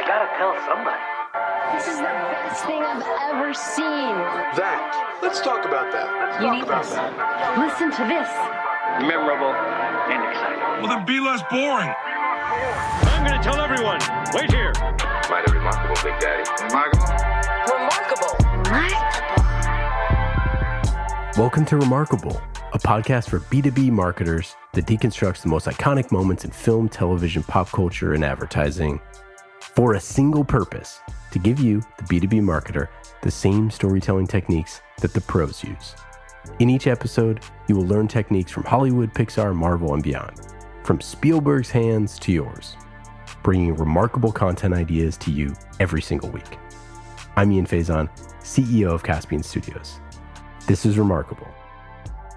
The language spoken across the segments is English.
gotta tell somebody. This is the best thing I've ever seen. That. Let's talk about that. You need this. Listen to this. Memorable and exciting. Well, then be less boring. I'm going to tell everyone. Wait here. Mighty remarkable, Big Daddy. Remarkable. Welcome to Remarkable, a podcast for B2B marketers that deconstructs the most iconic moments in film, television, pop culture, and advertising for a single purpose: to give you, the B2B marketer, the same storytelling techniques that the pros use. In each episode, you will learn techniques from Hollywood, Pixar, Marvel, and beyond, from Spielberg's hands to yours, bringing remarkable content ideas to you every single week. I'm Ian Faison, CEO of Caspian Studios. This is Remarkable.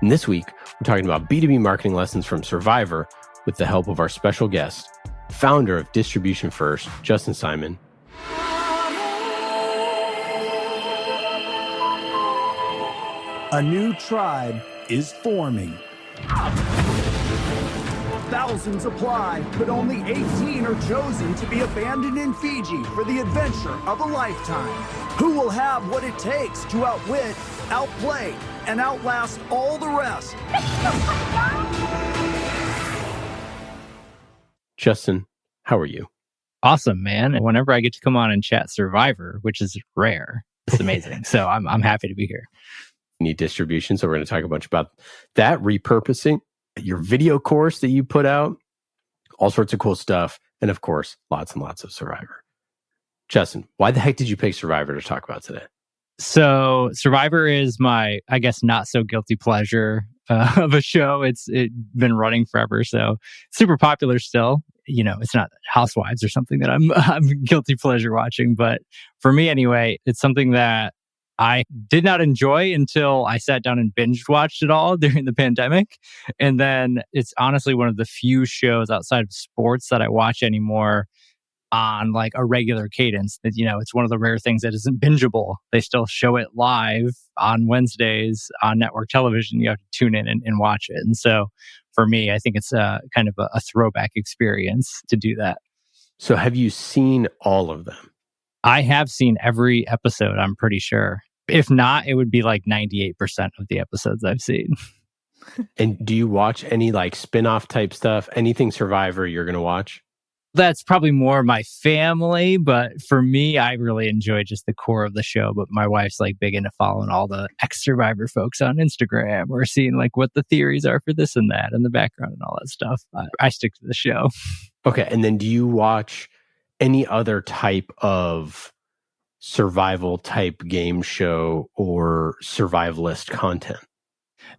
And this week, we're talking about B2B marketing lessons from Survivor with the help of our special guest, founder of Distribution First, Justin Simon. A new tribe is forming. Thousands apply, but only 18 are chosen to be abandoned in Fiji for the adventure of a lifetime. Who will have what it takes to outwit, outplay, and outlast all the rest? Justin, how are you? Awesome, man. And whenever I get to come on and chat Survivor, which is rare, it's amazing. So I'm happy to be here. Need distribution, so we're going to talk a bunch about that, repurposing, your video course that you put out, all sorts of cool stuff, and of course, lots and lots of Survivor. Justin, why the heck did you pick Survivor to talk about today? So Survivor is my, I guess, not so guilty pleasure of a show. It's been running forever, so super popular still. You know, it's not Housewives or something that I'm guilty pleasure watching, but for me anyway, it's something that I did not enjoy until I sat down and binge watched it all during the pandemic. And then it's honestly one of the few shows outside of sports that I watch anymore on like a regular cadence. That, you know, it's one of the rare things that isn't bingeable. They still show it live on Wednesdays on network television. You have to tune in and watch it. And so for me, I think it's kind of a throwback experience to do that. So have you seen all of them? I have seen every episode, I'm pretty sure. If not, it would be like 98% of the episodes I've seen. And do you watch any like spin-off type stuff? Anything Survivor you're going to watch? That's probably more my family, but for me, I really enjoy just the core of the show. But my wife's like big into following all the ex-Survivor folks on Instagram or seeing like what the theories are for this and that in the background and all that stuff. I stick to the show. Okay. And then do you watch any other type of survival type game show or survivalist content?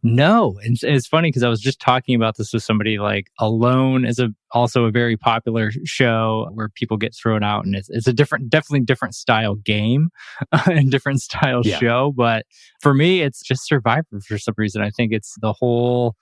No. It's funny because I was just talking about this with somebody. Like Alone is also a very popular show where people get thrown out, and it's a definitely different style game and different style show. But for me, it's just Survivor for some reason. I think it's the whole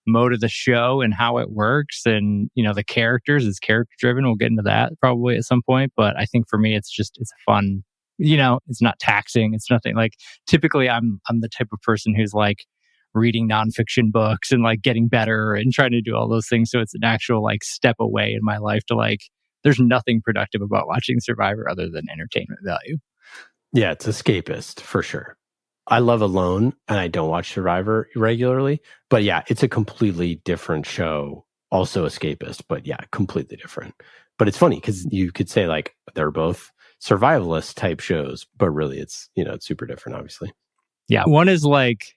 mode of the show and how it works, and you know, the characters is character driven. We'll get into that probably at some point, but I think for me it's a fun, you know, it's not taxing. It's nothing like, typically I'm the type of person who's like reading nonfiction books and like getting better and trying to do all those things. So it's an actual like step away in my life to like, there's nothing productive about watching Survivor other than entertainment value. Yeah, it's escapist for sure. I love Alone and I don't watch Survivor regularly, but yeah, it's a completely different show. Also escapist, but yeah, completely different. But it's funny because you could say like they're both survivalist type shows, but really it's, you know, it's super different, obviously. Yeah. One is like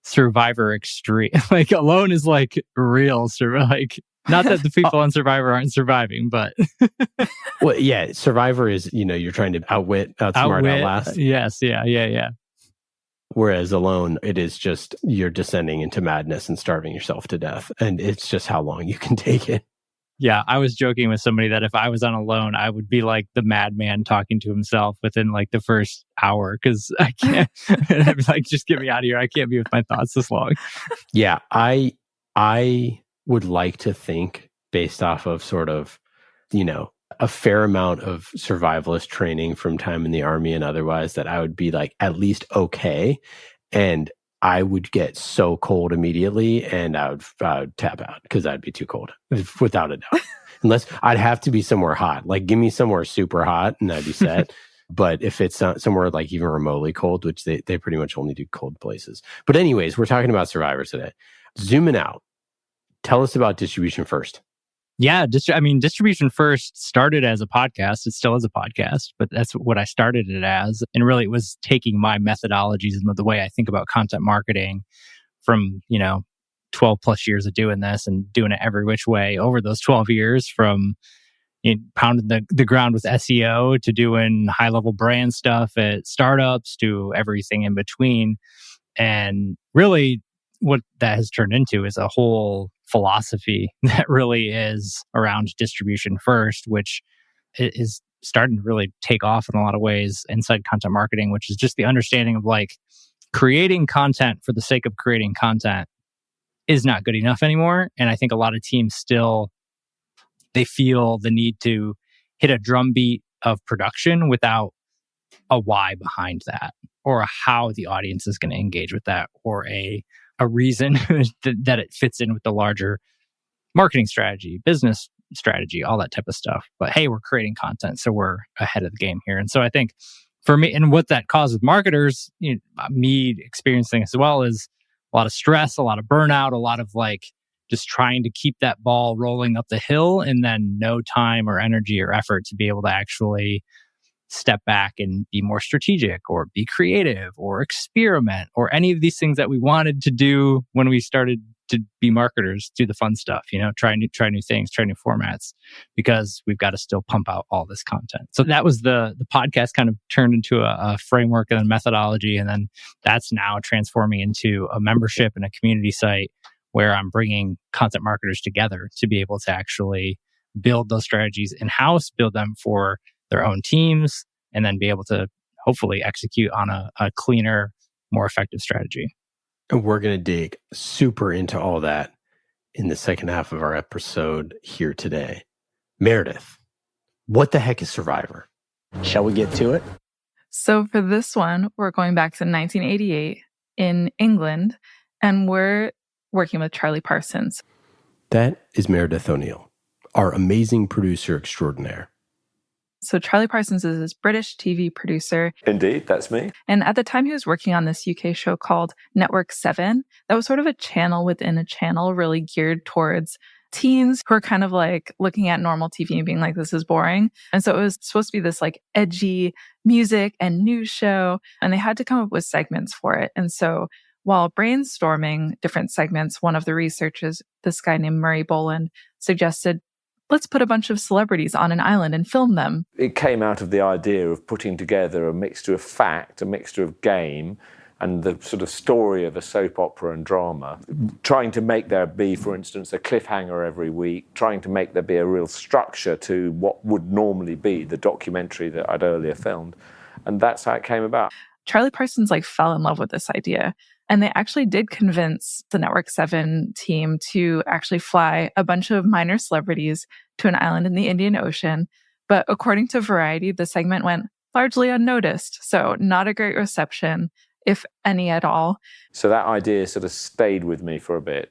Survivor extreme. Like Alone is like real like, not that the people on Survivor aren't surviving, but well, yeah, Survivor is, you know, you're trying to outsmart, outlast. Yes, yeah. Whereas Alone, it is just you're descending into madness and starving yourself to death, and it's just how long you can take it. Yeah, I was joking with somebody that if I was on Alone, I would be like the madman talking to himself within like the first hour because I can't. And I'd be like, just get me out of here. I can't be with my thoughts this long. Yeah, I would like to think, based off of sort of, you know, a fair amount of survivalist training from time in the army and otherwise, that I would be like at least okay. And I would get so cold immediately and I would tap out because I'd be too cold, without a doubt. Unless I'd have to be somewhere hot. Like, give me somewhere super hot and I'd be set. But if it's not somewhere like even remotely cold, which they pretty much only do cold places. But anyways, we're talking about Survivor today. Zooming out, tell us about Distribution First. Yeah, Distribution First started as a podcast. It still is a podcast, but that's what I started it as. And really, it was taking my methodologies and the way I think about content marketing from, 12 plus years of doing this and doing it every which way over those 12 years, from pounding the ground with SEO to doing high level brand stuff at startups to everything in between. And really, what that has turned into is a whole philosophy that really is around distribution first, which is starting to really take off in a lot of ways inside content marketing, which is just the understanding of like creating content for the sake of creating content is not good enough anymore. And I think a lot of teams still, they feel the need to hit a drumbeat of production without a why behind that, or how the audience is going to engage with that, or a reason that it fits in with the larger marketing strategy, business strategy, all that type of stuff. But hey, we're creating content, so we're ahead of the game here. And so I think for me, and what that causes marketers, me experiencing as well, is a lot of stress, a lot of burnout, a lot of like just trying to keep that ball rolling up the hill, and then no time or energy or effort to be able to actually step back and be more strategic or be creative or experiment or any of these things that we wanted to do when we started to be marketers, do the fun stuff, try new things, try new formats, because we've got to still pump out all this content. So that was the podcast kind of turned into a framework and a methodology. And then that's now transforming into a membership and a community site where I'm bringing content marketers together to be able to actually build those strategies in-house, build them for their own teams, and then be able to hopefully execute on a cleaner, more effective strategy. And we're going to dig super into all that in the second half of our episode here today. Meredith, what the heck is Survivor? Shall we get to it? So for this one, we're going back to 1988 in England, and we're working with Charlie Parsons. That is Meredith O'Neill, our amazing producer extraordinaire. So Charlie Parsons is this British TV producer. Indeed, that's me. And at the time he was working on this UK show called Network 7. That was sort of a channel within a channel, really geared towards teens who are kind of like looking at normal TV and being like, this is boring. And so it was supposed to be this like edgy music and news show. And they had to come up with segments for it. And so while brainstorming different segments, one of the researchers, this guy named Murray Boland, suggested, let's put a bunch of celebrities on an island and film them. It came out of the idea of putting together a mixture of fact, a mixture of game, and the sort of story of a soap opera and drama. Trying to make there be, for instance, a cliffhanger every week, trying to make there be a real structure to what would normally be the documentary that I'd earlier filmed. And that's how it came about. Charlie Parsons fell in love with this idea. And they actually did convince the Network 7 team to actually fly a bunch of minor celebrities to an island in the Indian Ocean. But according to Variety, the segment went largely unnoticed. So not a great reception, if any at all. So that idea sort of stayed with me for a bit.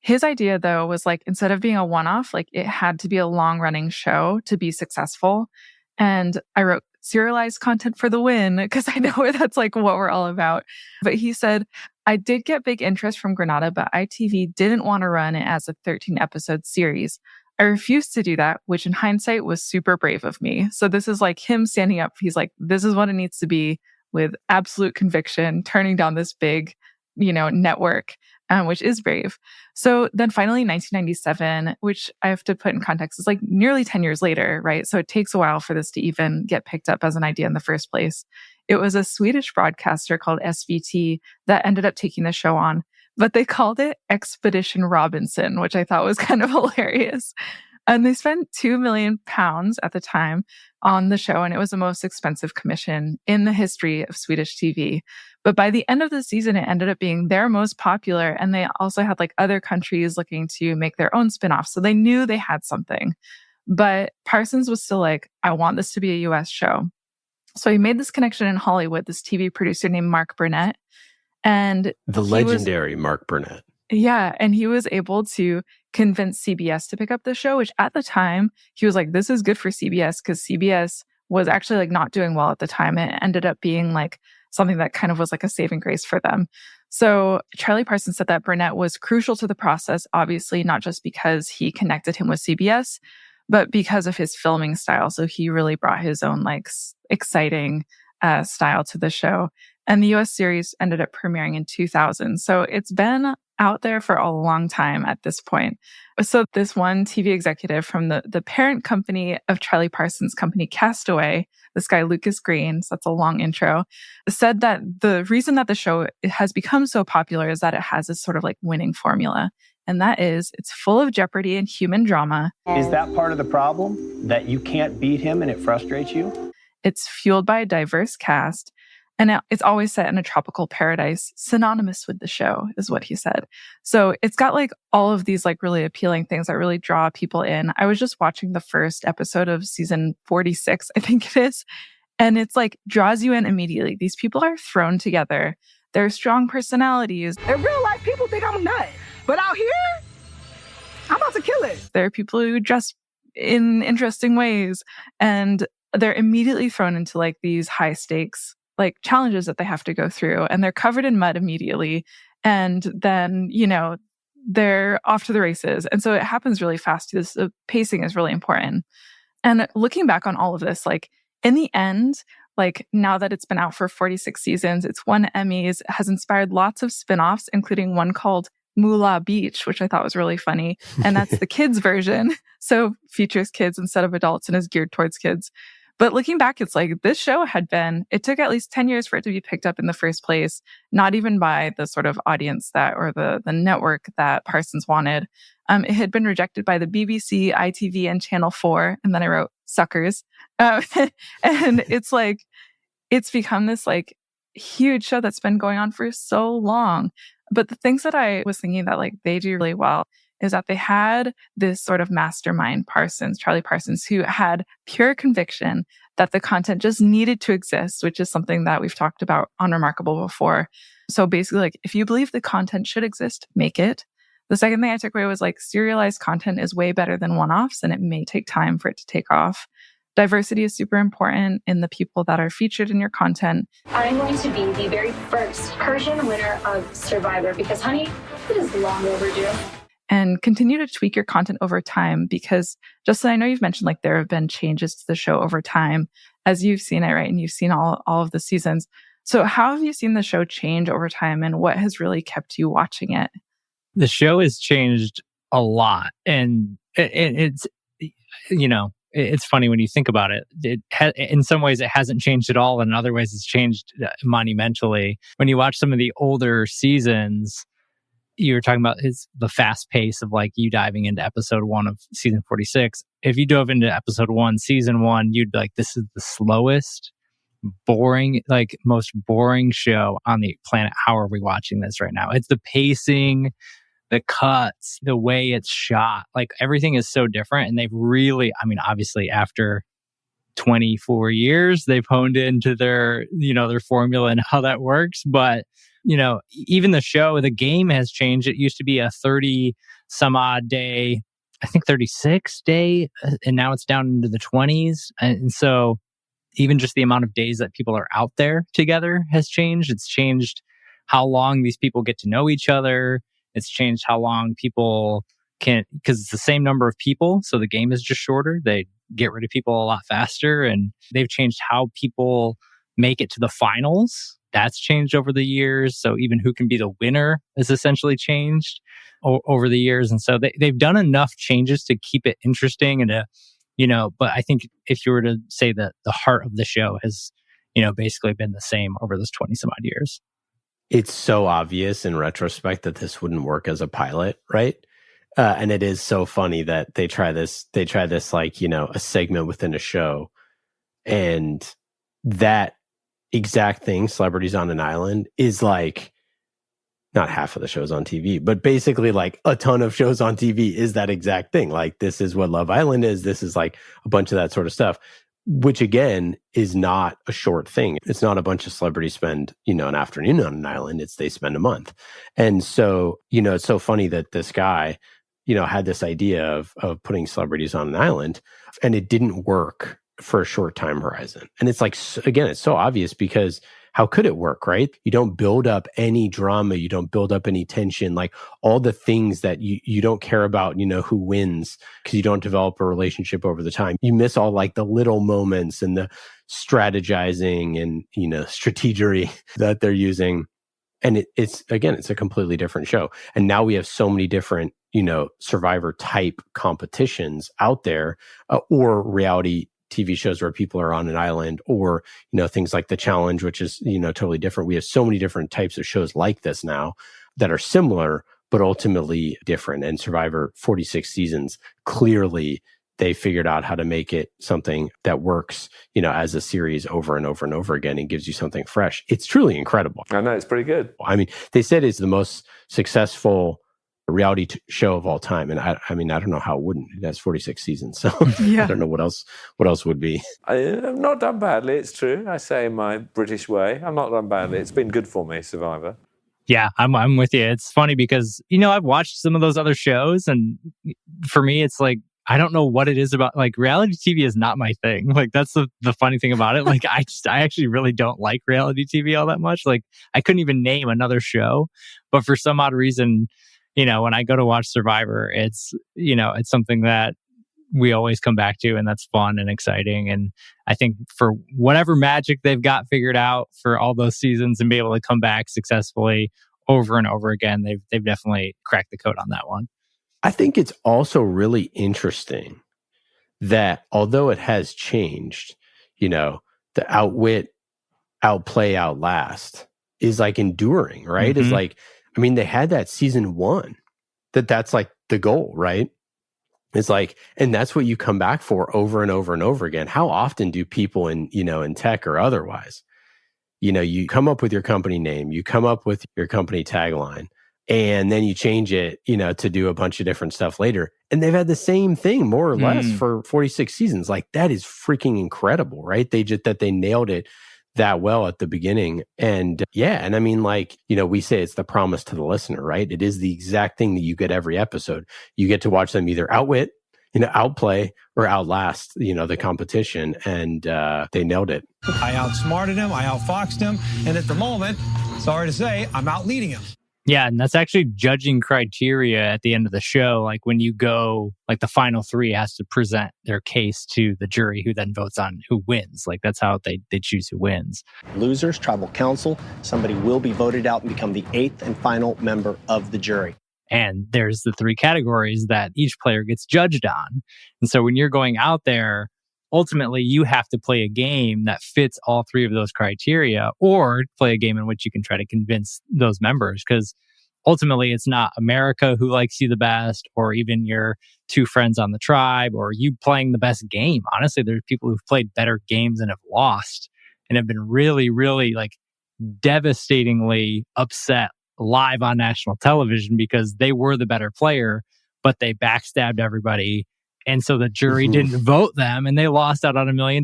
His idea, though, was instead of being a one-off, it had to be a long-running show to be successful. And I wrote serialized content for the win, because I know that's what we're all about. But he said, I did get big interest from Granada, but ITV didn't want to run it as a 13-episode series. I refused to do that, which in hindsight was super brave of me. So this is him standing up. He's like, this is what it needs to be, with absolute conviction, turning down this big, network, which is brave. So then finally 1997, which I have to put in context, is nearly 10 years later, right? So it takes a while for this to even get picked up as an idea in the first place. It was a Swedish broadcaster called SVT that ended up taking the show on, but they called it Expedition Robinson, which I thought was kind of hilarious. And they spent £2 million at the time on the show, and it was the most expensive commission in the history of Swedish TV. But by the end of the season, it ended up being their most popular, and they also had other countries looking to make their own spin-offs. So they knew they had something. But Parsons was still I want this to be a US show. So he made this connection in Hollywood, this TV producer named Mark Burnett. And The legendary Mark Burnett. Yeah. And he was able to convince CBS to pick up the show, which at the time, he was like, this is good for CBS because CBS was actually like not doing well at the time. It ended up being like something that kind of was like a saving grace for them. So Charlie Parsons said that Burnett was crucial to the process, obviously, not just because he connected him with CBS, but because of his filming style. So he really brought his own like exciting style to the show. And the US series ended up premiering in 2000. So it's been out there for a long time at this point. So this one TV executive from the parent company of Charlie Parsons' company, Castaway, this guy, Lucas Green, so that's a long intro, said that the reason that the show has become so popular is that it has this sort of like winning formula. And that is, it's full of jeopardy and human drama. Is that part of the problem? That you can't beat him and it frustrates you? It's fueled by a diverse cast. And it's always set in a tropical paradise, synonymous with the show, is what he said. So it's got like all of these like really appealing things that really draw people in. I was just watching the first episode of season 46, I think it is. And it's like draws you in immediately. These people are thrown together. They're strong personalities. In real life, people think I'm a nut. But out here, I'm about to kill it. There are people who dress in interesting ways. And they're immediately thrown into like these high stakes like challenges that they have to go through, and they're covered in mud immediately. And then, you know, they're off to the races. And so it happens really fast. The pacing is really important. And looking back on all of this, like in the end, like now that it's been out for 46 seasons, it's won Emmys, has inspired lots of spin-offs, including one called Moolah Beach, which I thought was really funny. And that's the kids version. So features kids instead of adults and is geared towards kids. But looking back, it's like this show it took at least 10 years for it to be picked up in the first place, not even by the sort of audience or the network that Parsons wanted. It had been rejected by the BBC, ITV, and Channel 4. And then I wrote suckers. And it's like, it's become this like huge show that's been going on for so long. But the things that I was thinking that like they do really well is that they had this sort of mastermind, Charlie Parsons, who had pure conviction that the content just needed to exist, which is something that we've talked about on Remarkable before. So basically, like, if you believe the content should exist, make it. The second thing I took away was like serialized content is way better than one-offs, and it may take time for it to take off. Diversity is super important in the people that are featured in your content. I'm going to be the very first Persian winner of Survivor because, honey, it is long overdue. And continue to tweak your content over time because Justin, I know you've mentioned like there have been changes to the show over time as you've seen it, right? And you've seen all of the seasons. So how have you seen the show change over time and what has really kept you watching it? The show has changed a lot. And it's, you know, it's funny when you think about it. In some ways, it hasn't changed at all. And in other ways, it's changed monumentally. When you watch some of the older seasons, you were talking about the fast pace of like you diving into episode 1 of season 46. If you dove into episode 1, season 1, you'd be like, this is the slowest, most boring show on the planet. How are we watching this right now? It's the pacing, the cuts, the way it's shot. Like everything is so different. And they've really, I mean, obviously after 24 years, they've honed into their formula and how that works. But even the show, the game has changed. It used to be a 30 some odd day, I think 36 day, and now it's down into the 20s. And so even just the amount of days that people are out there together has changed. It's changed how long these people get to know each other. It's changed how long people can, because it's the same number of people. So the game is just shorter. They get rid of people a lot faster, and they've changed how people make it to the finals. That's changed over the years. So even who can be the winner has essentially changed over the years. And so they've done enough changes to keep it interesting and but I think if you were to say that the heart of the show has, basically been the same over those 20 some odd years. It's so obvious in retrospect that this wouldn't work as a pilot, right? And it is so funny that they try this like, a segment within a show, and that exact thing, Celebrities on an Island, is like not half of the shows on TV, but basically like a ton of shows on TV is that exact thing. Like this is what Love Island is. This is like a bunch of that sort of stuff. which again is not a short thing. It's not a bunch of celebrities spend, an afternoon on an island. They spend a month. And so, it's so funny that this guy, had this idea of putting celebrities on an island, and it didn't work for a short time horizon. And it's like, again, it's so obvious because how could it work, right? You don't build up any drama. You don't build up any tension, like all the things that you don't care about, who wins, because you don't develop a relationship over the time. You miss all like the little moments and the strategizing and, strategery that they're using. And it's a completely different show. And now we have so many different, Survivor type competitions out there, or reality TV shows where people are on an island, or, things like The Challenge, which is, totally different. We have so many different types of shows like this now that are similar, but ultimately different. And Survivor, 46 seasons, clearly they figured out how to make it something that works, as a series over and over and over again and gives you something fresh. It's truly incredible. I know, it's pretty good. I mean, they said it's the most successful reality show of all time. And I don't know how it wouldn't. It has 46 seasons. So I don't know what else would be. I've not done badly, it's true. I say in my British way, I've not done badly. It's been good for me, Survivor. Yeah, I'm with you. It's funny because, I've watched some of those other shows, and for me, it's like, I don't know what it is about, like, reality TV is not my thing. Like, that's the funny thing about it. Like, I actually really don't like reality TV all that much. Like, I couldn't even name another show, but for some odd reason, when I go to watch Survivor, it's something that we always come back to, and that's fun and exciting. And I think for whatever magic they've got figured out for all those seasons and be able to come back successfully over and over again, they've definitely cracked the code on that one. I think it's also really interesting that although it has changed, the outwit, outplay, outlast is like enduring, right? Mm-hmm. It's like, they had that season 1, that's like the goal, right? It's like, and that's what you come back for over and over and over again. How often do people in tech or otherwise, you come up with your company name, you come up with your company tagline, and then you change it, to do a bunch of different stuff later. And they've had the same thing more or less for 46 seasons. Like, that is freaking incredible, right? They nailed it that well at the beginning. And we say it's the promise to the listener, right? It is the exact thing that you get every episode. You get to watch them either outwit, outplay, or outlast, the competition. And they nailed it. I outsmarted him. I outfoxed him. And at the moment, sorry to say, I'm outleading him. Yeah, and that's actually judging criteria at the end of the show. Like, when you go, like, the final 3 has to present their case to the jury, who then votes on who wins. Like, that's how they choose who wins. Losers, tribal council, somebody will be voted out and become the 8th and final member of the jury. And there's the 3 categories that each player gets judged on. And so when you're going out there, ultimately, you have to play a game that fits all 3 of those criteria, or play a game in which you can try to convince those members. Because ultimately, it's not America who likes you the best, or even your 2 friends on the tribe, or you playing the best game. Honestly, there's people who've played better games and have lost and have been really, really, like, devastatingly upset live on national television because they were the better player, but they backstabbed everybody. And so the jury didn't vote them, and they lost out on $1 million,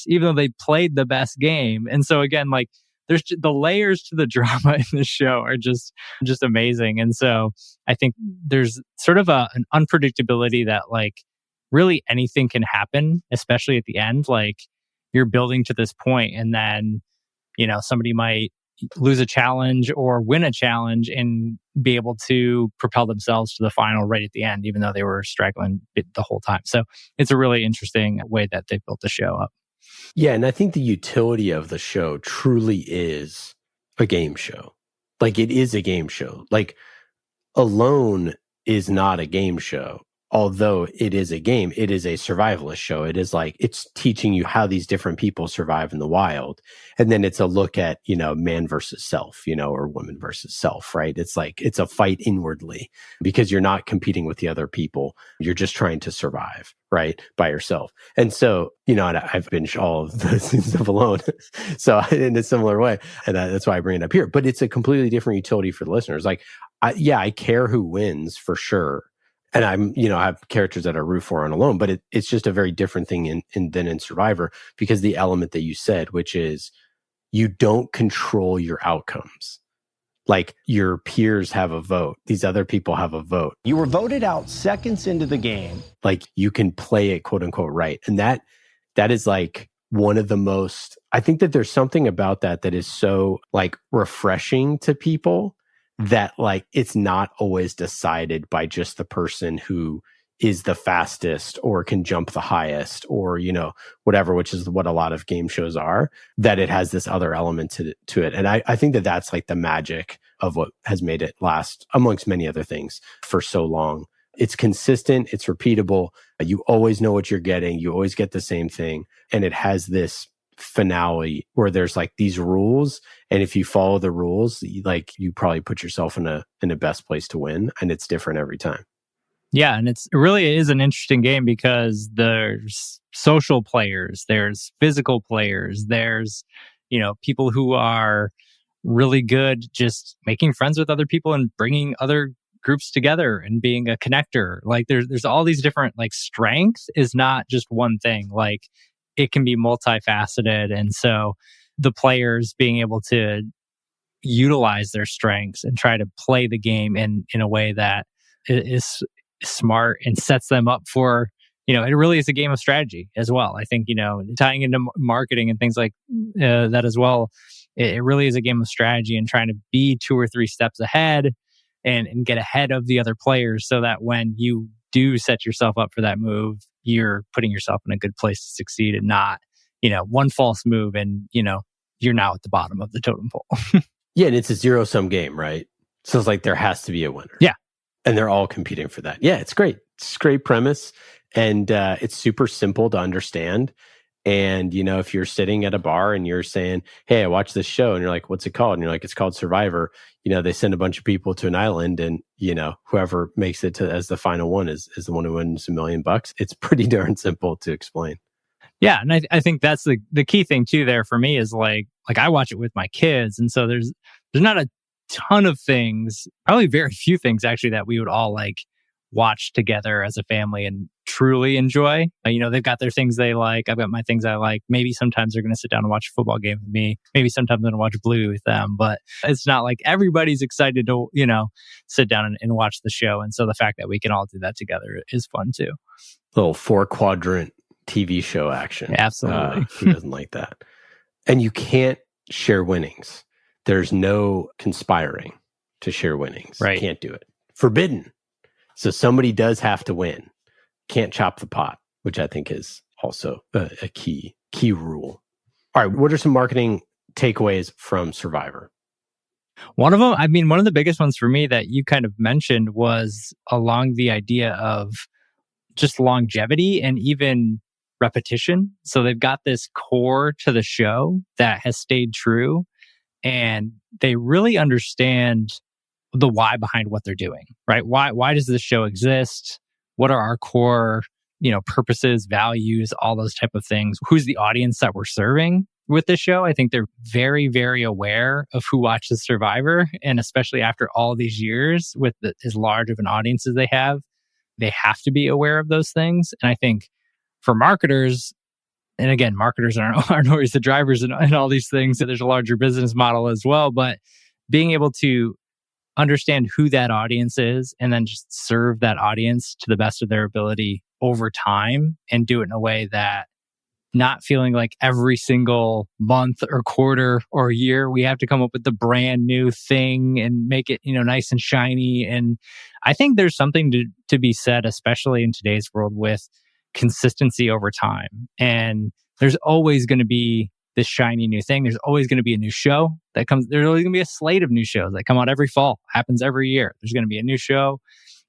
even though they played the best game. And so again, like, there's the layers to the drama in the show are just amazing. And so I think there's sort of an unpredictability that, like, really anything can happen, especially at the end. Like, you're building to this point, and then, somebody might lose a challenge or win a challenge and be able to propel themselves to the final right at the end, even though they were struggling the whole time. So it's a really interesting way that they've built the show up. Yeah, and I think the utility of the show truly is a game show. Like, it is a game show. Like, Alone is not a game show. Although it is a game, it is a survivalist show. It is like, it's teaching you how these different people survive in the wild. And then it's a look at, man versus self, or woman versus self, right? It's like, it's a fight inwardly because you're not competing with the other people. You're just trying to survive, right? By yourself. And so, I've binged all of the seasons of Alone. So in a similar way. And that's why I bring it up here. But it's a completely different utility for the listeners. Like, I care who wins for sure. And I have characters that I root for on Alone, but it's just a very different thing than in Survivor, because the element that you said, which is you don't control your outcomes. Like, your peers have a vote. These other people have a vote. You were voted out seconds into the game. Like, you can play it, quote unquote, right. And that is like one of the most, I think that there's something about that is so like refreshing to people, that like it's not always decided by just the person who is the fastest or can jump the highest or, whatever, which is what a lot of game shows are, that it has this other element to it. And I think that that's like the magic of what has made it last, amongst many other things, for so long. It's consistent, it's repeatable. You always know what you're getting. You always get the same thing. And it has this finale where there's like these rules, and if you follow the rules, you probably put yourself in a best place to win, and it's different every time. Yeah, and it really is an interesting game because there's social players, there's physical players, there's people who are really good just making friends with other people and bringing other groups together and being a connector. Like there's all these different, like, strength is not just one thing. Like, it can be multifaceted. And so the players being able to utilize their strengths and try to play the game in a way that is smart and sets them up for, it really is a game of strategy as well. I think, tying into marketing and things like that as well, it really is a game of strategy and trying to be 2 or 3 steps ahead and get ahead of the other players, so that when you do set yourself up for that move, you're putting yourself in a good place to succeed, and not, one false move and, you're now at the bottom of the totem pole. Yeah, and it's a zero-sum game, right? So it's like there has to be a winner. Yeah. And they're all competing for that. Yeah, it's great. It's a great premise. And it's super simple to understand. And, if you're sitting at a bar and you're saying, hey, I watched this show, and you're like, what's it called? And you're like, it's called Survivor. They send a bunch of people to an island, and, whoever makes it to as the final one is the one who wins $1 million. It's pretty darn simple to explain. Yeah. And I think that's the key thing too there for me is like I watch it with my kids. And so there's not a ton of things, probably very few things actually, that we would all like watch together as a family and truly enjoy. They've got their things they like. I've got my things I like. Maybe sometimes they're going to sit down and watch a football game with me. Maybe sometimes I'm going to watch Blue with them. But it's not like everybody's excited to, sit down and watch the show. And so the fact that we can all do that together is fun too. Little 4-quadrant TV show action. Absolutely. Who doesn't like that? And you can't share winnings. There's no conspiring to share winnings. Right. You can't do it. Forbidden. So somebody does have to win. Can't chop the pot, which I think is also a key rule. All right. What are some marketing takeaways from Survivor? One of them, one of the biggest ones for me that you kind of mentioned was along the idea of just longevity and even repetition. So they've got this core to the show that has stayed true, and they really understand the why behind what they're doing, right? Why does this show exist? What are our core, purposes, values, all those type of things? Who's the audience that we're serving with this show? I think they're very, very aware of who watches Survivor. And especially after all these years with as large of an audience as they have to be aware of those things. And I think for marketers, and again, marketers aren't always the drivers in all these things. So there's a larger business model as well. But being able to understand who that audience is and then just serve that audience to the best of their ability over time and do it in a way that not feeling like every single month or quarter or year we have to come up with the brand new thing and make it, nice and shiny. And I think there's something to be said, especially in today's world, with consistency over time. And there's always going to be this shiny new thing. There's always going to be a new show that comes. There's always going to be a slate of new shows that come out every fall. Happens every year. There's going to be a new show.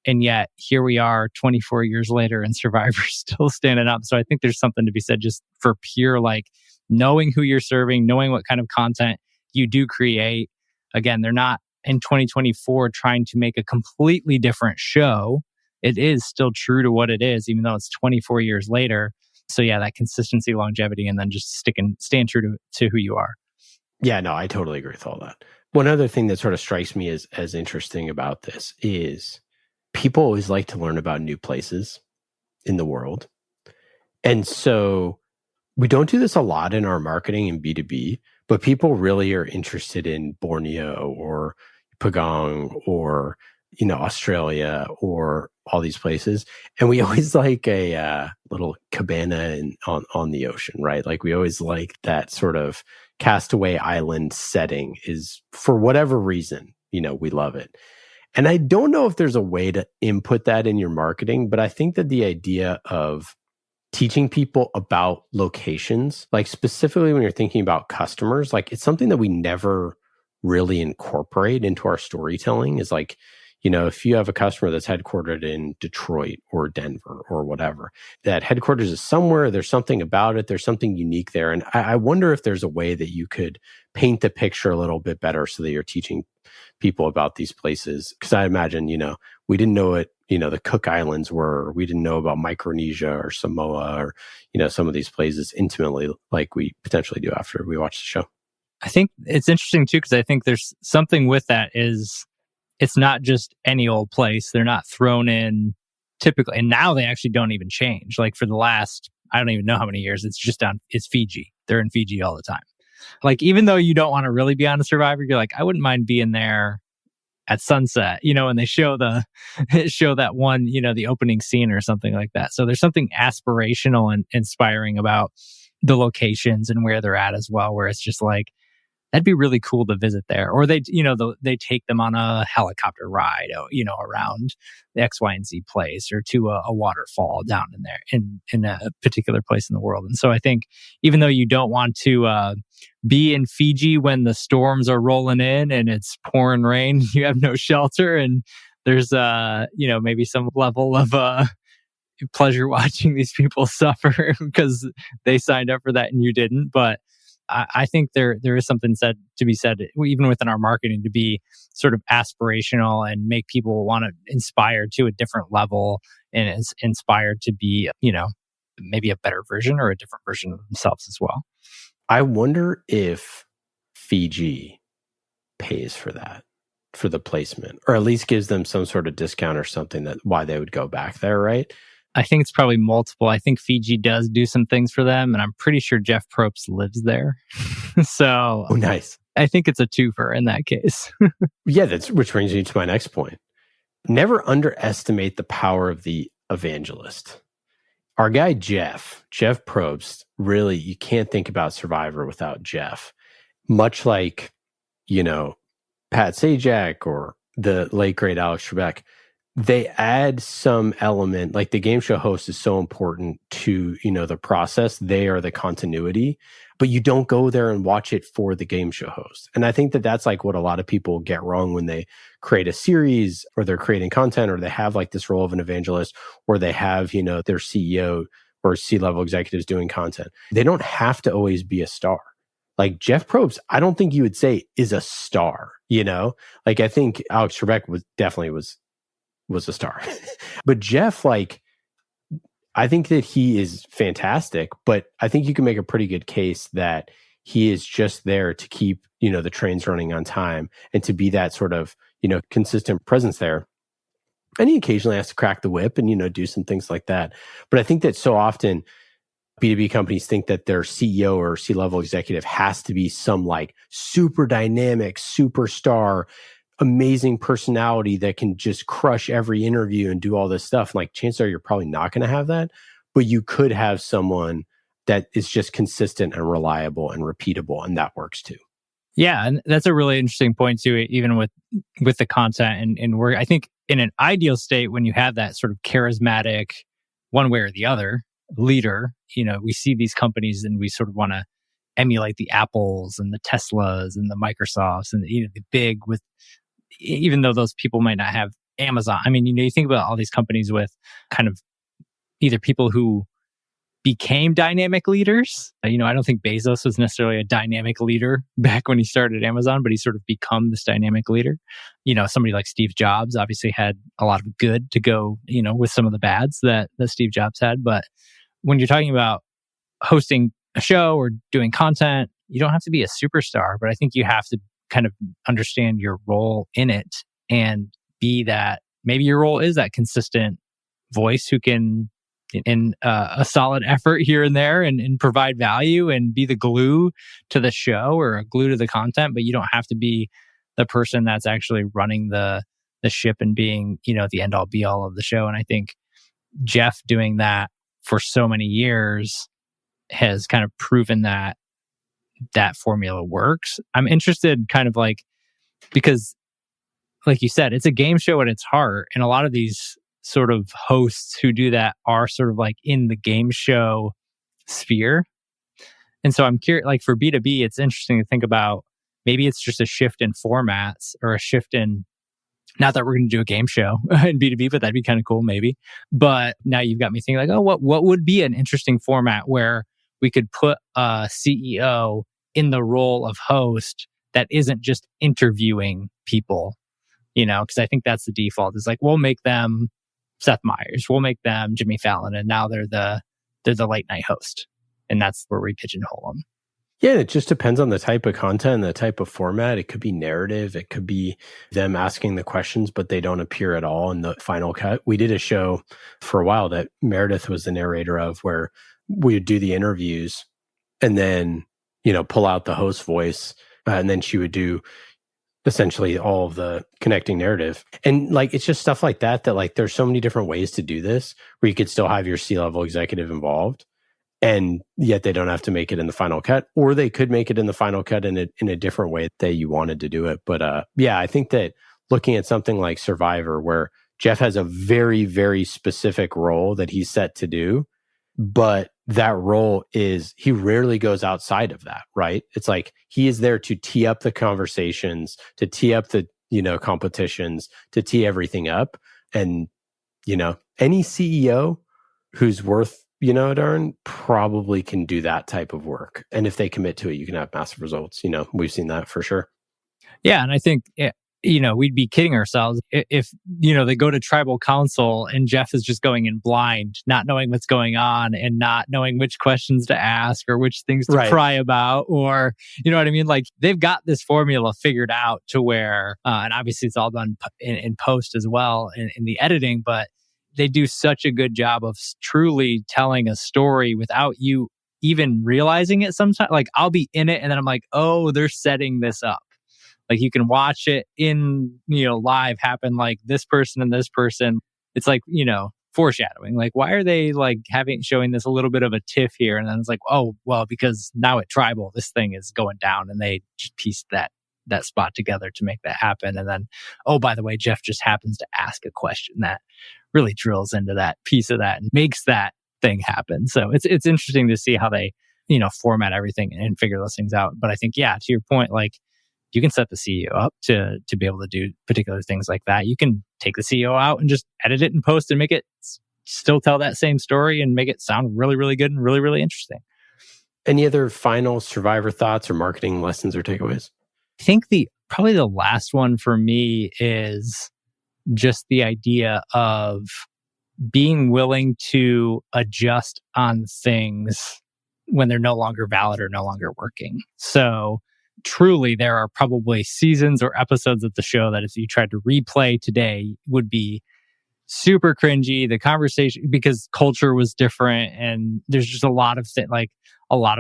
And yet here we are 24 years later and Survivor's still standing up. So I think there's something to be said just for pure, like, knowing who you're serving, knowing what kind of content you do create. Again, they're not in 2024 trying to make a completely different show. It is still true to what it is, even though it's 24 years later. So yeah, that consistency, longevity, and then just staying true to who you are. Yeah, no, I totally agree with all that. One other thing that sort of strikes me as interesting about this is people always like to learn about new places in the world. And so we don't do this a lot in our marketing in B2B, but people really are interested in Borneo or Pagong or, Australia or all these places. And we always like a little cabana on the ocean, right? Like we always like that sort of castaway island setting is, for whatever reason, we love it. And I don't know if there's a way to input that in your marketing, but I think that the idea of teaching people about locations, like specifically when you're thinking about customers, like it's something that we never really incorporate into our storytelling is like, if you have a customer that's headquartered in Detroit or Denver or whatever, that headquarters is somewhere, there's something about it, there's something unique there. And I wonder if there's a way that you could paint the picture a little bit better so that you're teaching people about these places. Because I imagine, we didn't know what, the Cook Islands were, we didn't know about Micronesia or Samoa or, some of these places intimately like we potentially do after we watch the show. I think it's interesting too, because I think there's something with that is it's not just any old place. They're not thrown in typically. And now they actually don't even change. Like for the last, I don't even know how many years, it's Fiji. They're in Fiji all the time. Like, even though you don't want to really be on a Survivor, you're like, I wouldn't mind being there at sunset, and they show that one, the opening scene or something like that. So there's something aspirational and inspiring about the locations and where they're at as well, where it's just like, that'd be really cool to visit there. Or they take them on a helicopter ride, around the X, Y, and Z place, or to a waterfall down in there in a particular place in the world. And so I think even though you don't want to be in Fiji when the storms are rolling in and it's pouring rain, you have no shelter, and there's maybe some level of pleasure watching these people suffer because they signed up for that and you didn't. But I think there is something to be said, even within our marketing, to be sort of aspirational and make people want to inspire to a different level and is inspired to be, maybe a better version or a different version of themselves as well. I wonder if Fiji pays for that, for the placement, or at least gives them some sort of discount or something that why they would go back there, right? I think it's probably multiple. I think Fiji does do some things for them, and I'm pretty sure Jeff Probst lives there. So, oh, nice. I think it's a twofer in that case. Yeah, which brings me to my next point. Never underestimate the power of the evangelist. Our guy Jeff Probst, really, you can't think about Survivor without Jeff. Much like, Pat Sajak or the late great Alex Trebek, they add some element, like the game show host is so important to, the process. They are the continuity, but you don't go there and watch it for the game show host. And I think that that's like what a lot of people get wrong when they create a series or they're creating content or they have like this role of an evangelist or they have, their CEO or C-level executives doing content. They don't have to always be a star. Like Jeff Probst, I don't think you would say is a star, Like I think Alex Trebek was a star. But Jeff, I think that he is fantastic, but I think you can make a pretty good case that he is just there to keep, the trains running on time and to be that sort of, consistent presence there. And he occasionally has to crack the whip and, do some things like that. But I think that so often B2B companies think that their CEO or C-level executive has to be some like super dynamic, superstar, amazing personality that can just crush every interview and do all this stuff. Like chances are you're probably not going to have that, but you could have someone that is just consistent and reliable and repeatable, and that works too. Yeah, and that's a really interesting point too, even with the content and where I think in an ideal state, when you have that sort of charismatic, one way or the other leader, we see these companies and we sort of want to emulate the Apples and the Teslas and the Microsofts and the big with, even though those people might not have Amazon. I mean, you think about all these companies with kind of either people who became dynamic leaders. I don't think Bezos was necessarily a dynamic leader back when he started Amazon, but he sort of become this dynamic leader. Somebody like Steve Jobs obviously had a lot of good to go, with some of the bads that Steve Jobs had. But when you're talking about hosting a show or doing content, you don't have to be a superstar, but I think you have to kind of understand your role in it and be that maybe your role is that consistent voice who can in a solid effort here and there and provide value and be the glue to the show or a glue to the content, but you don't have to be the person that's actually running the ship and being, the end all be all of the show. And I think Jeff doing that for so many years has kind of proven that formula works. I'm interested kind of because like you said, it's a game show at its heart. And a lot of these sort of hosts who do that are sort of in the game show sphere. And so I'm curious, for B2B, it's interesting to think about maybe it's just a shift in formats or a shift in, not that we're going to do a game show in B2B, but that'd be kind of cool maybe. But now you've got me thinking what would be an interesting format where we could put a CEO in the role of host that isn't just interviewing people, because I think that's the default. It's we'll make them Seth Meyers, we'll make them Jimmy Fallon, and now they're the late night host, and that's where we pigeonhole them. Yeah, it just depends on the type of content, the type of format. It could be narrative. It could be them asking the questions, but they don't appear at all in the final cut. We did a show for a while that Meredith was the narrator of, where we would do the interviews and then, pull out the host voice, and then she would do essentially all of the connecting narrative. And it's just stuff like that there's so many different ways to do this where you could still have your C-level executive involved, and yet they don't have to make it in the final cut, or they could make it in the final cut in a different way that you wanted to do it. But yeah, I think that looking at something like Survivor, where Jeff has a very, very specific role that he's set to do, but that role he rarely goes outside of that, right? It's he is there to tee up the conversations, to tee up the, competitions, to tee everything up. And, any CEO who's worth, darn, probably can do that type of work. And if they commit to it, you can have massive results. We've seen that for sure. Yeah. And I think, we'd be kidding ourselves if, they go to tribal council and Jeff is just going in blind, not knowing what's going on and not knowing which questions to ask or which things to pry about, or, you know what I mean? They've got this formula figured out to where, and obviously it's all done in post as well in the editing, but they do such a good job of truly telling a story without you even realizing it sometimes. I'll be in it and then I'm oh, they're setting this up. You can watch it in, live happen, this person and this person. It's foreshadowing. Why are they showing this a little bit of a tiff here? And then it's oh, well, because now at Tribal, this thing is going down and they just pieced that spot together to make that happen. And then, oh, by the way, Jeff just happens to ask a question that really drills into that piece of that and makes that thing happen. So it's interesting to see how they, format everything and figure those things out. But I think, yeah, to your point, you can set the CEO up to be able to do particular things like that. You can take the CEO out and just edit it and post and make it still tell that same story and make it sound really, really good and really, really interesting. Any other final Survivor thoughts or marketing lessons or takeaways? I think probably the last one for me is just the idea of being willing to adjust on things when they're no longer valid or no longer working. So truly, there are probably seasons or episodes of the show that if you tried to replay today would be super cringy. The conversation, because culture was different, and there's just a lot of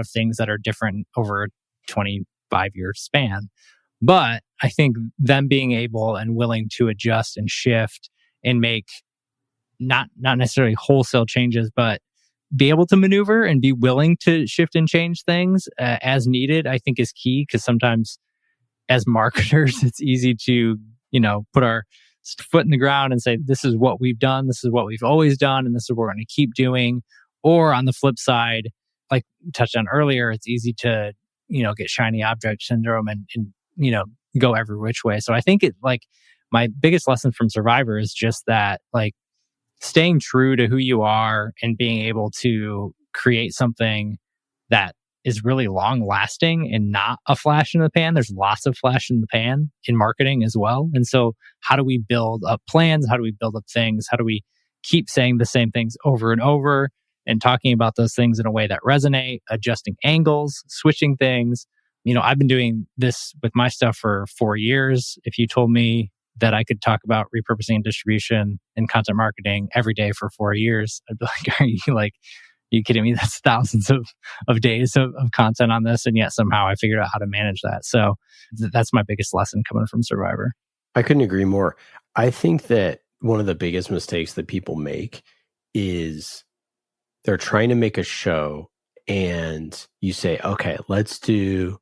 things that are different over a 25-year span. But I think them being able and willing to adjust and shift and make not necessarily wholesale changes, but be able to maneuver and be willing to shift and change things as needed, I think is key. Because sometimes as marketers, it's easy to, put our foot in the ground and say, this is what we've done, this is what we've always done, and this is what we're going to keep doing. Or on the flip side, like we touched on earlier, it's easy to, get shiny object syndrome and go every which way. So I think my biggest lesson from Survivor is just that, staying true to who you are and being able to create something that is really long lasting and not a flash in the pan. There's lots of flash in the pan in marketing as well. And so how do we build up plans? How do we build up things? How do we keep saying the same things over and over and talking about those things in a way that resonate, adjusting angles, switching things? I've been doing this with my stuff for 4 years. If you told me that I could talk about repurposing and distribution and content marketing every day for 4 years. I'd be like, are you kidding me? That's thousands of days of content on this. And yet somehow I figured out how to manage that. So that's my biggest lesson coming from Survivor. I couldn't agree more. I think that one of the biggest mistakes that people make is they're trying to make a show and you say, okay, let's do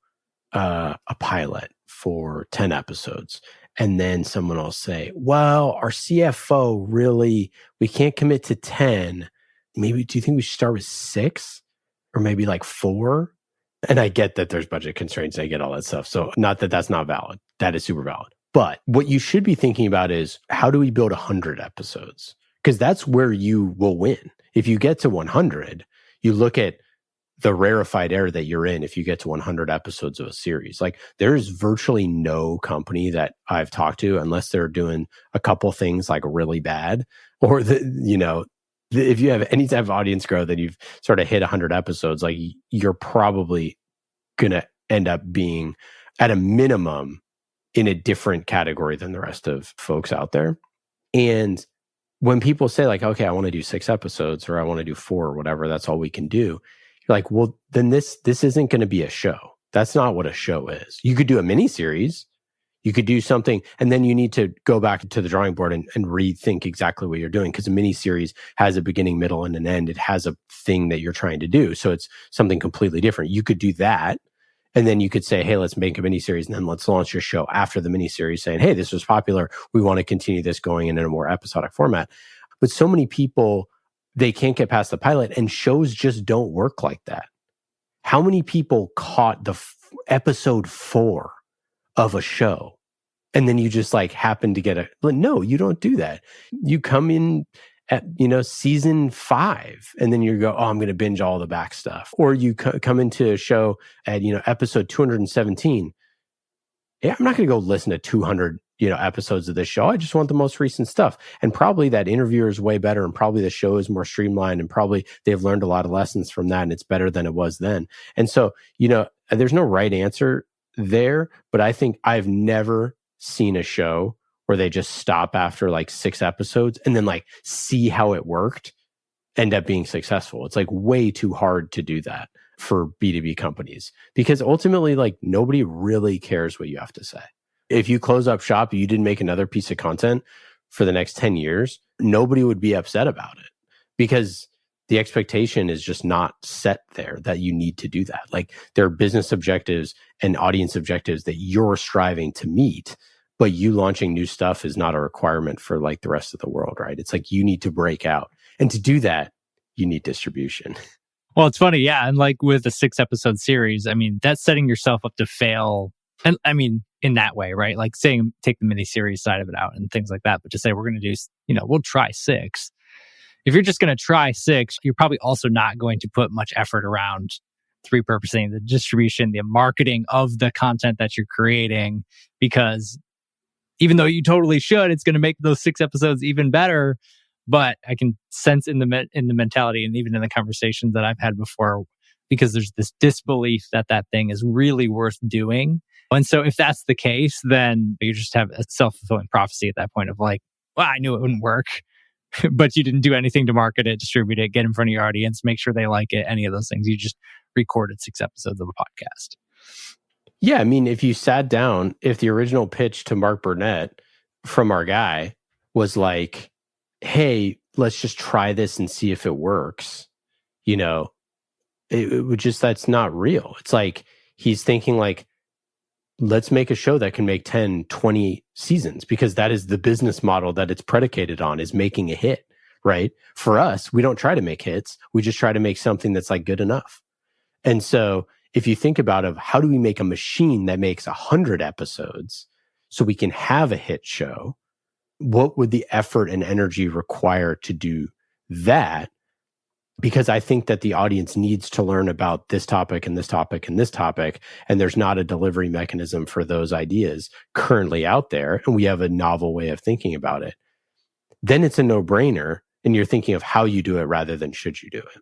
a pilot for 10 episodes. And then someone will say, well, our CFO really, we can't commit to 10. Maybe, do you think we should start with 6 or maybe like 4? And I get that there's budget constraints. I get all that stuff. So not that that's not valid. That is super valid. But what you should be thinking about is, how do we build 100 episodes? Because that's where you will win. If you get to 100, you look at the rarefied air that you're in if you get to 100 episodes of a series. Like, there's virtually no company that I've talked to, unless they're doing a couple things like really bad, or if you have any type of audience growth and you've sort of hit 100 episodes, like, you're probably going to end up being at a minimum in a different category than the rest of folks out there. And when people say like, okay, I want to do 6 episodes or I want to do 4 or whatever, that's all we can do. You're like, well, then this isn't going to be a show. That's not what a show is. You could do a mini series. You could do something, and then you need to go back to the drawing board and rethink exactly what you're doing, because a mini series has a beginning, middle, and an end. It has a thing that you're trying to do. So it's something completely different. You could do that. And then you could say, hey, let's make a mini series, and then let's launch your show after the mini series saying, hey, this was popular. We want to continue this going in a more episodic format. But so many people, they can't get past the pilot, and shows just don't work like that. How many people caught the episode 4 of a show, and then you just like happen to get no, you don't do that. You come in at, season 5, and then you go, oh, I'm going to binge all the back stuff. Or you come into a show at, episode 217. Yeah, I'm not going to go listen to 200, episodes of this show. I just want the most recent stuff. And probably that interviewer is way better, and probably the show is more streamlined, and probably they've learned a lot of lessons from that, and it's better than it was then. And so, there's no right answer there, but I think I've never seen a show where they just stop after like 6 episodes and then like see how it worked, end up being successful. It's like way too hard to do that for B2B companies, because ultimately, like, nobody really cares what you have to say. If you close up shop, you didn't make another piece of content for the next 10 years, nobody would be upset about it, because the expectation is just not set there that you need to do that. Like, there are business objectives and audience objectives that you're striving to meet, but you launching new stuff is not a requirement for like the rest of the world, right? It's like you need to break out. And to do that, you need distribution. Well, it's funny. Yeah. And like with a 6 episode series, I mean, that's setting yourself up to fail. And I mean, in that way, right? Like saying, take the mini series side of it out and things like that. But to say we're going to do, we'll try 6. If you're just going to try 6, you're probably also not going to put much effort around repurposing, the distribution, the marketing of the content that you're creating, because even though you totally should, it's going to make those 6 episodes even better. But I can sense in the mentality, and even in the conversations that I've had before, because there's this disbelief that thing is really worth doing. And so if that's the case, then you just have a self-fulfilling prophecy at that point of like, well, I knew it wouldn't work, but you didn't do anything to market it, distribute it, get in front of your audience, make sure they like it, any of those things. You just recorded 6 episodes of a podcast. Yeah, I mean, if you sat down, if the original pitch to Mark Burnett from our guy was like, hey, let's just try this and see if it works, it would just, that's not real. It's like, he's thinking like, let's make a show that can make 10, 20 seasons, because that is the business model that it's predicated on, is making a hit, right? For us, we don't try to make hits. We just try to make something that's like good enough. And so if you think about how do we make a machine that makes 100 episodes so we can have a hit show, what would the effort and energy require to do that? Because I think that the audience needs to learn about this topic and this topic and this topic, and there's not a delivery mechanism for those ideas currently out there, and we have a novel way of thinking about it. Then it's a no-brainer, and you're thinking of how you do it rather than should you do it.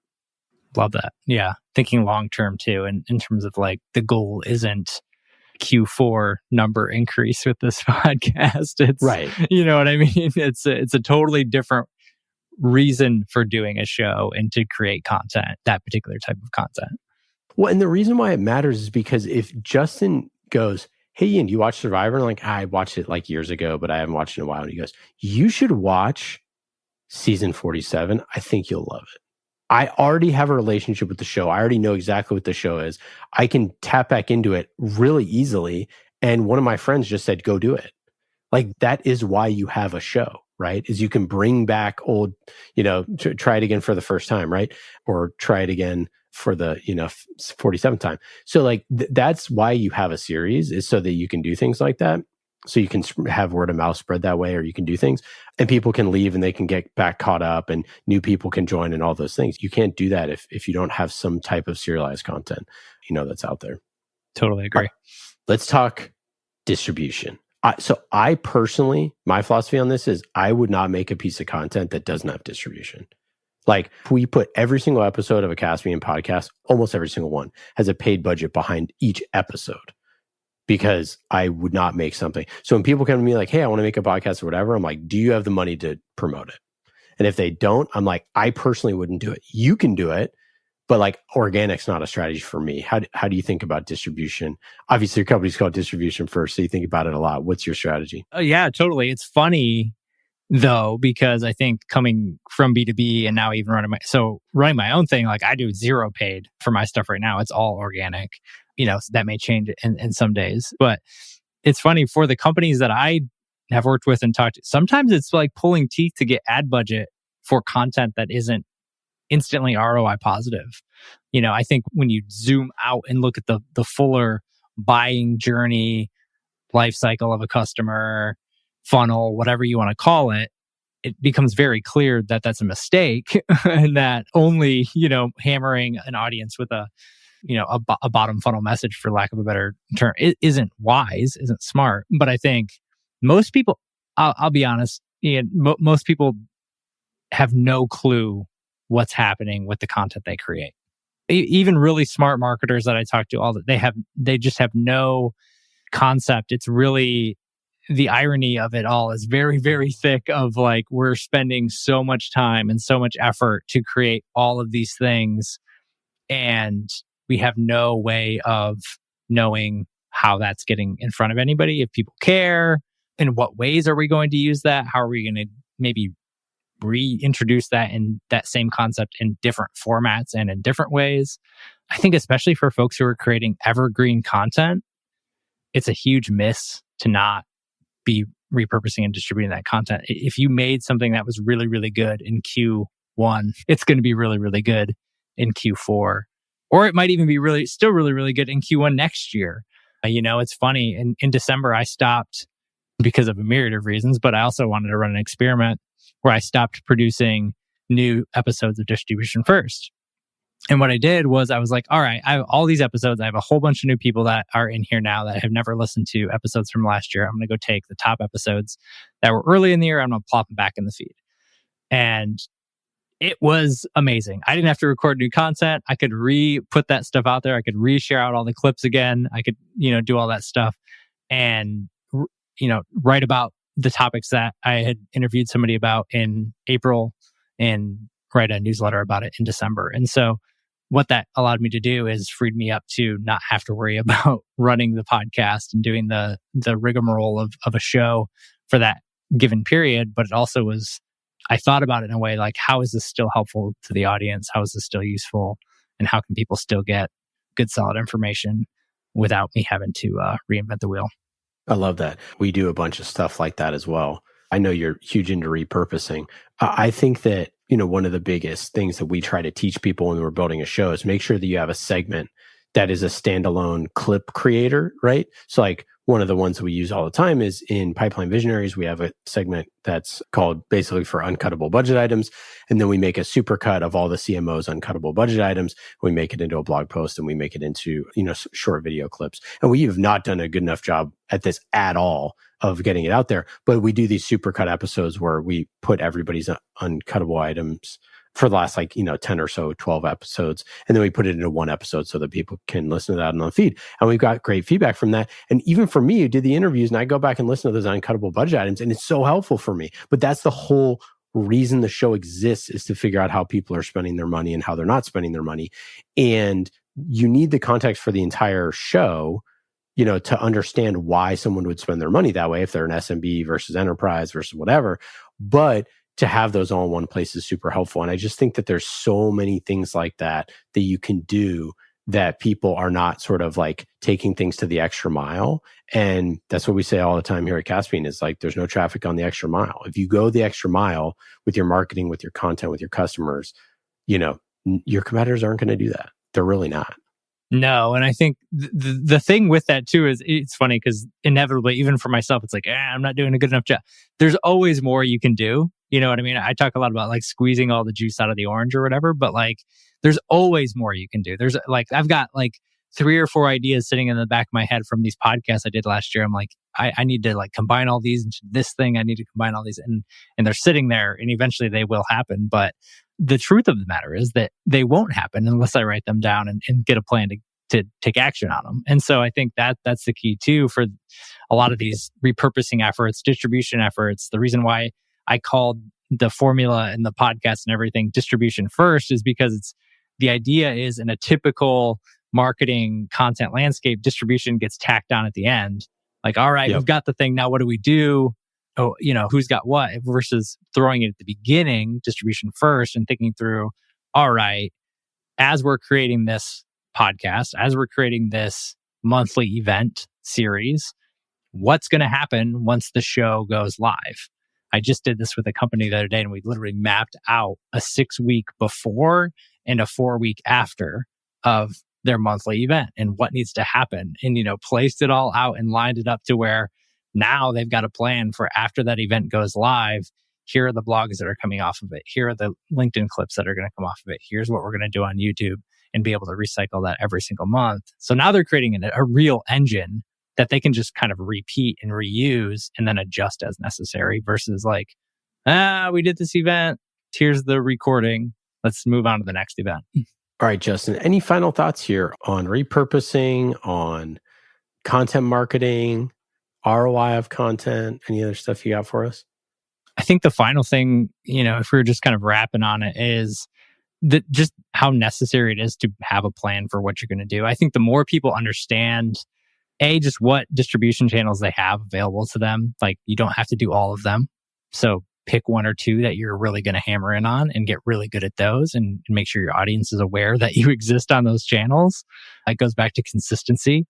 Love that. Yeah. Thinking long-term too, and in terms of like the goal isn't Q4 number increase with this podcast. It's Right. You know what I mean? It's a totally different reason for doing a show and to create content, that particular type of content. Well, and the reason why it matters is because if Justin goes, "Hey, Ian, do you watch Survivor?" And I'm like, I watched it like years ago, but I haven't watched it in a while. And he goes, "You should watch season 47. I think you'll love it." I already have a relationship with the show. I already know exactly what the show is. I can tap back into it really easily. And one of my friends just said, "Go do it." Like, that is why you have a show, right? Is you can bring back old, try it again for the first time, right? Or try it again for the, 47th time. So like, that's why you have a series, is so that you can do things like that. So you can have word of mouth spread that way, or you can do things and people can leave and they can get back caught up and new people can join and all those things. You can't do that if you don't have some type of serialized content, that's out there. Totally agree. Let's talk distribution. So I personally, my philosophy on this is I would not make a piece of content that doesn't have distribution. Like, we put every single episode of a Caspian podcast, almost every single one, has a paid budget behind each episode, because I would not make something. So when people come to me like, "Hey, I want to make a podcast or whatever," I'm like, "Do you have the money to promote it?" And if they don't, I'm like, I personally wouldn't do it. You can do it, but like, organic's not a strategy for me. How do you think about distribution? Obviously, your company's called Distribution First, so you think about it a lot. What's your strategy? Yeah, totally. It's funny though, because I think coming from B2B and now even running my own thing, like I do zero paid for my stuff right now. It's all organic. So that may change in some days, but it's funny for the companies that I have worked with and talked to. Sometimes it's like pulling teeth to get ad budget for content that isn't instantly ROI positive. I think when you zoom out and look at the fuller buying journey, life cycle of a customer, funnel, whatever you want to call it, it becomes very clear that that's a mistake and that only, hammering an audience with a bottom funnel message, for lack of a better term, it isn't wise, isn't smart. But I think most people, I'll be honest, most people have no clue what's happening with the content they create. Even really smart marketers that I talk to, they just have no concept. It's really, the irony of it all is very, very thick of like, we're spending so much time and so much effort to create all of these things, and we have no way of knowing how that's getting in front of anybody, if people care, in what ways are we going to use that? How are we going to maybe reintroduce that in that same concept in different formats and in different ways? I think especially for folks who are creating evergreen content, it's a huge miss to not be repurposing and distributing that content. If you made something that was really, really good in Q1, it's going to be really, really good in Q4. Or it might even be still really, really good in Q1 next year. It's funny. In December, I stopped because of a myriad of reasons, but I also wanted to run an experiment where I stopped producing new episodes of Distribution First. And what I did was I was like, all right, I have all these episodes. I have a whole bunch of new people that are in here now that have never listened to episodes from last year. I'm going to go take the top episodes that were early in the year. I'm going to plop them back in the feed. And it was amazing. I didn't have to record new content. I could put that stuff out there. I could reshare out all the clips again. I could, do all that stuff and, write about the topics that I had interviewed somebody about in April and write a newsletter about it in December. And so what that allowed me to do is freed me up to not have to worry about running the podcast and doing the rigmarole of a show for that given period. But it also was, I thought about it in a way like, how is this still helpful to the audience? How is this still useful? And how can people still get good, solid information without me having to reinvent the wheel? I love that. We do a bunch of stuff like that as well. I know you're huge into repurposing. I think that, one of the biggest things that we try to teach people when we're building a show is make sure that you have a segment that is a standalone clip creator, right? So like one of the ones that we use all the time is in Pipeline Visionaries. We have a segment that's called basically for uncuttable budget items. And then we make a supercut of all the CMO's uncuttable budget items. We make it into a blog post and we make it into, short video clips. And we have not done a good enough job at this at all of getting it out there. But we do these supercut episodes where we put everybody's uncuttable items for the last 10 or so, 12 episodes. And then we put it into one episode so that people can listen to that on the feed. And we've got great feedback from that. And even for me, who did the interviews, and I go back and listen to those uncuttable budget items, and it's so helpful for me. But that's the whole reason the show exists, is to figure out how people are spending their money and how they're not spending their money. And you need the context for the entire show, to understand why someone would spend their money that way, if they're an SMB versus enterprise versus whatever. But to have those all in one place is super helpful. And I just think that there's so many things like that you can do, that people are not sort of like taking things to the extra mile. And that's what we say all the time here at Caspian, is like, there's no traffic on the extra mile. If you go the extra mile with your marketing, with your content, with your customers, your competitors aren't going to do that. They're really not. No. And I think the thing with that too is, it's funny because inevitably, even for myself, it's like, I'm not doing a good enough job. There's always more you can do. You know what I mean? I talk a lot about like squeezing all the juice out of the orange or whatever, but like, there's always more you can do. There's like, I've got like 3 or 4 ideas sitting in the back of my head from these podcasts I did last year. I'm like, I need to like combine all these into this thing. I need to combine all these, and they're sitting there, and eventually they will happen. But the truth of the matter is that they won't happen unless I write them down and get a plan to take action on them. And so I think that's the key too for a lot of these repurposing efforts, distribution efforts. The reason why I called the formula and the podcast and everything distribution first is because the idea is, in a typical marketing content landscape, distribution gets tacked on at the end. Like, all right, we've got the thing. Now what do we do? Oh, who's got what, versus throwing it at the beginning, distribution first, and thinking through, all right, as we're creating this podcast, as we're creating this monthly event series, what's going to happen once the show goes live? I just did this with a company the other day, and we literally mapped out a 6-week before and a 4-week after of their monthly event and what needs to happen, and, placed it all out and lined it up to where now they've got a plan for after that event goes live. Here are the blogs that are coming off of it. Here are the LinkedIn clips that are going to come off of it. Here's what we're going to do on YouTube, and be able to recycle that every single month. So now they're creating a real engine that they can just kind of repeat and reuse and then adjust as necessary, versus like, we did this event. Here's the recording. Let's move on to the next event. All right, Justin, any final thoughts here on repurposing, on content marketing, ROI of content, any other stuff you got for us? I think the final thing, if we were just kind of wrapping on it, is just how necessary it is to have a plan for what you're going to do. I think the more people understand, just what distribution channels they have available to them, like you don't have to do all of them. So pick 1 or 2 that you're really going to hammer in on and get really good at those, and make sure your audience is aware that you exist on those channels. It goes back to consistency.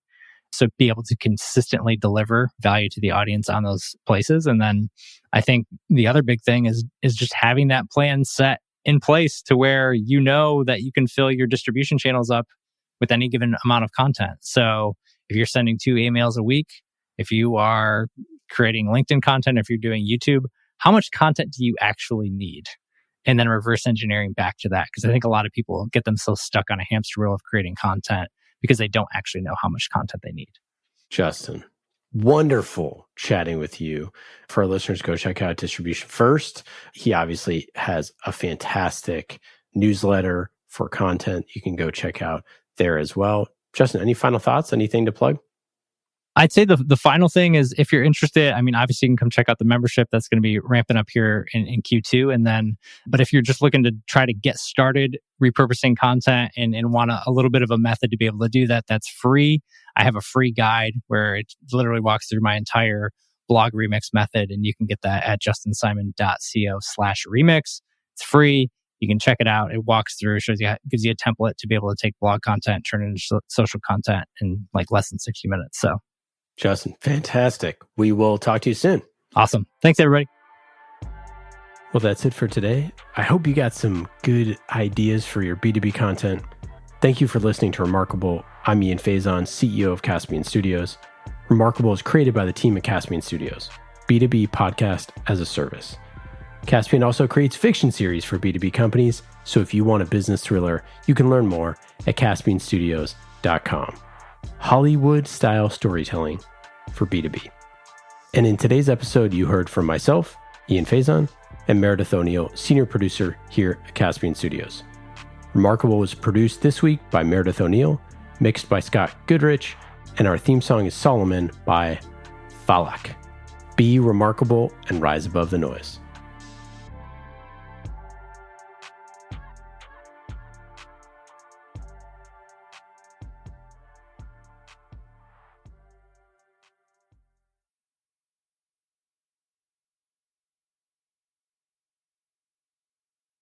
So be able to consistently deliver value to the audience on those places. And then I think the other big thing is just having that plan set in place to where that you can fill your distribution channels up with any given amount of content. So if you're sending 2 emails a week, if you are creating LinkedIn content, if you're doing YouTube, how much content do you actually need? And then reverse engineering back to that. Because I think a lot of people get themselves stuck on a hamster wheel of creating content because they don't actually know how much content they need. Justin, wonderful chatting with you. For our listeners, go check out Distribution First. He obviously has a fantastic newsletter for content you can go check out there as well. Justin, any final thoughts? Anything to plug? I'd say the final thing is, if you're interested, obviously you can come check out the membership. That's going to be ramping up here in Q2. But if you're just looking to try to get started repurposing content and want a little bit of a method to be able to do that, that's free. I have a free guide where it literally walks through my entire blog remix method, and you can get that at justinsimon.co/remix. It's free. You can check it out. It walks through, gives you a template to be able to take blog content, turn it into social content in like less than 60 minutes. So, Justin, fantastic. We will talk to you soon. Awesome. Thanks, everybody. Well, that's it for today. I hope you got some good ideas for your B2B content. Thank you for listening to Remarkable. I'm Ian Faison, CEO of Caspian Studios. Remarkable is created by the team at Caspian Studios, B2B podcast as a service. Caspian also creates fiction series for B2B companies, so if you want a business thriller, you can learn more at caspianstudios.com. Hollywood-style storytelling for B2B. And in today's episode, you heard from myself, Ian Faison, and Meredith O'Neill, senior producer here at Caspian Studios. Remarkable was produced this week by Meredith O'Neill, mixed by Scott Goodrich, and our theme song is Solomon by Falak. Be remarkable and rise above the noise.